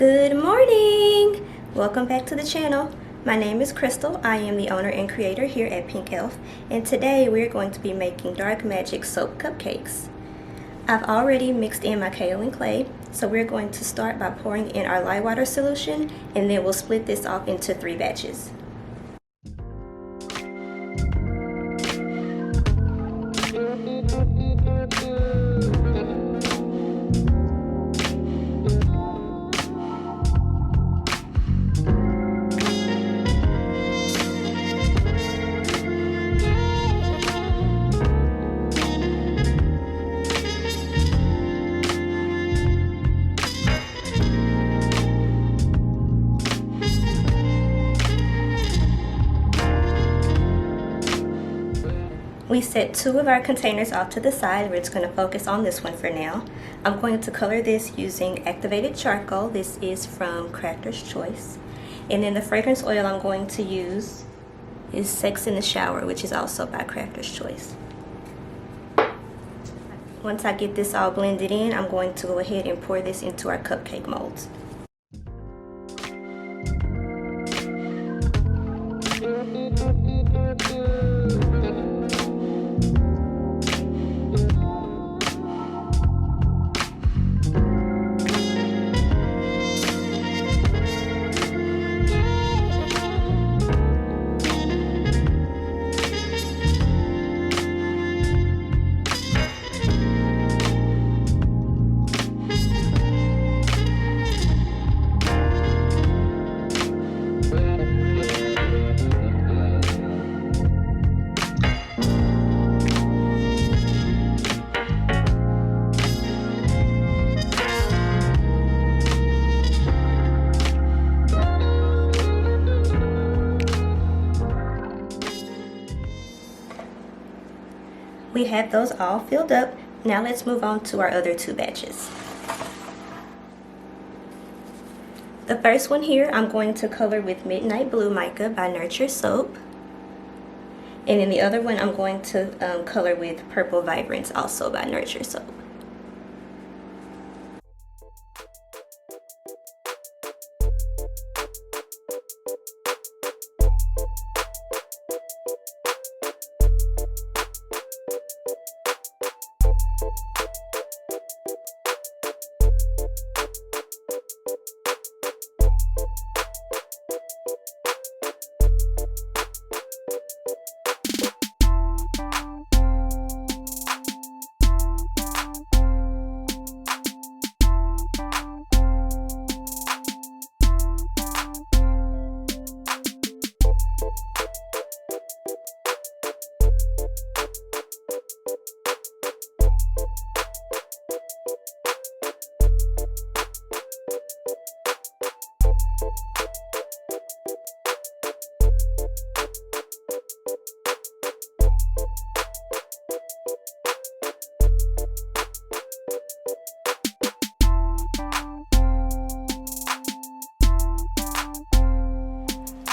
Good morning! Welcome back to the channel. My name is Crystal. I am the owner and creator here at Pienk Elf, and today we're going to be making dark magic soap cupcakes. I've already mixed in my kaolin clay, so we're going to start by pouring in our lye water solution, and then we'll split this off into 3 batches. We set 2 of our containers off to the side. We're just going to focus on this one for now. I'm going to color this using activated charcoal. This is from Crafter's Choice. And then the fragrance oil I'm going to use is Sex in the Shower, which is also by Crafter's Choice. Once I get this all blended in, I'm going to go ahead and pour this into our cupcake molds. We have those all filled up. Now let's move on to our other 2 batches. The first one here I'm going to color with Midnight Blue Mica by Nurture Soap. And then the other one I'm going to color with Purple Vibrance, also by Nurture Soap.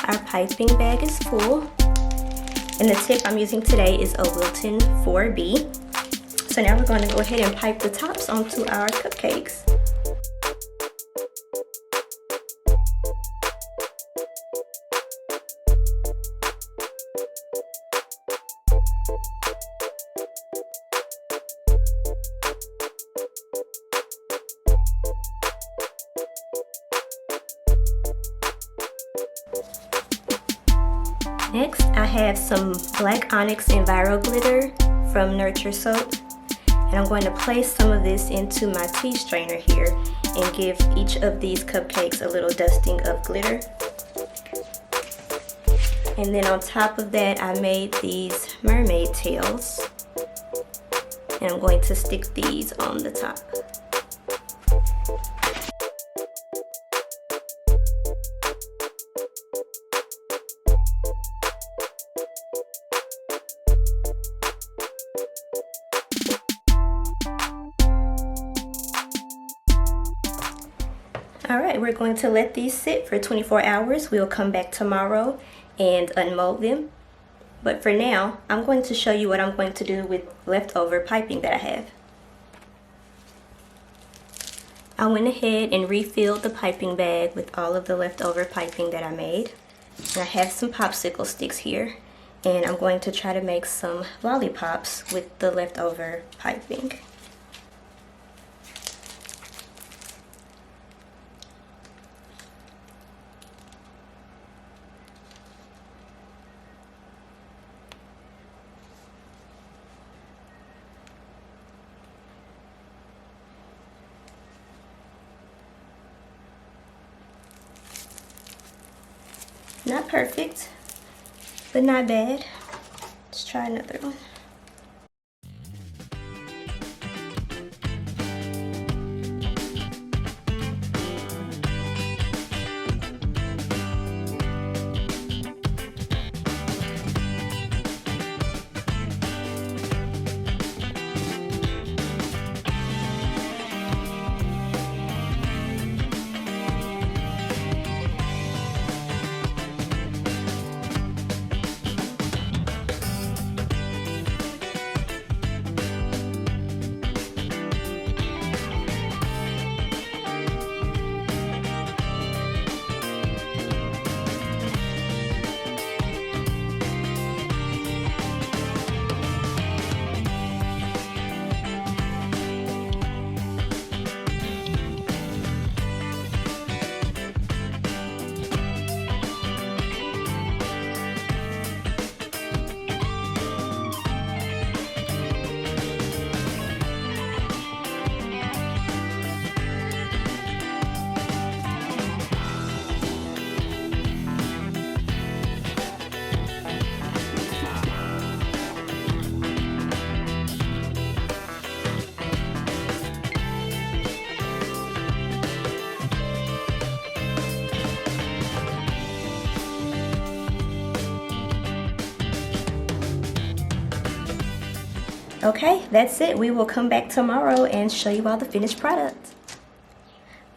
Our piping bag is full, and the tip I'm using today is a Wilton 4B. So now we're going to go ahead and pipe the tops onto our cupcakes. Next, I have some black onyx Enviro glitter from Nurture Soap, and I'm going to place some of this into my tea strainer here and give each of these cupcakes a little dusting of glitter. And then on top of that, I made these mermaid tails, and I'm going to stick these on the top. Alright, we're going to let these sit for 24 hours. We'll come back tomorrow and unmold them. But for now, I'm going to show you what I'm going to do with leftover piping that I have. I went ahead and refilled the piping bag with all of the leftover piping that I made. And I have some popsicle sticks here, and I'm going to try to make some lollipops with the leftover piping. Not perfect, but not bad. Let's try another one. Okay, that's it. We will come back tomorrow and show you all the finished product.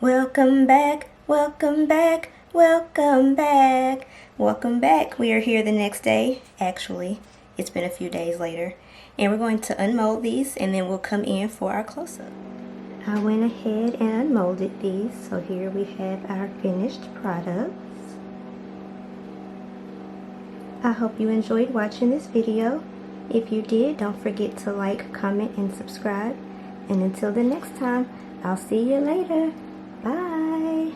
Welcome back, welcome back, welcome back, welcome back. We are here the next day. Actually, it's been a few days later. And we're going to unmold these and then we'll come in for our close-up. I went ahead and unmolded these. So here we have our finished products. I hope you enjoyed watching this video. If you did, don't forget to like, comment, and subscribe. And until the next time, I'll see you later. Bye.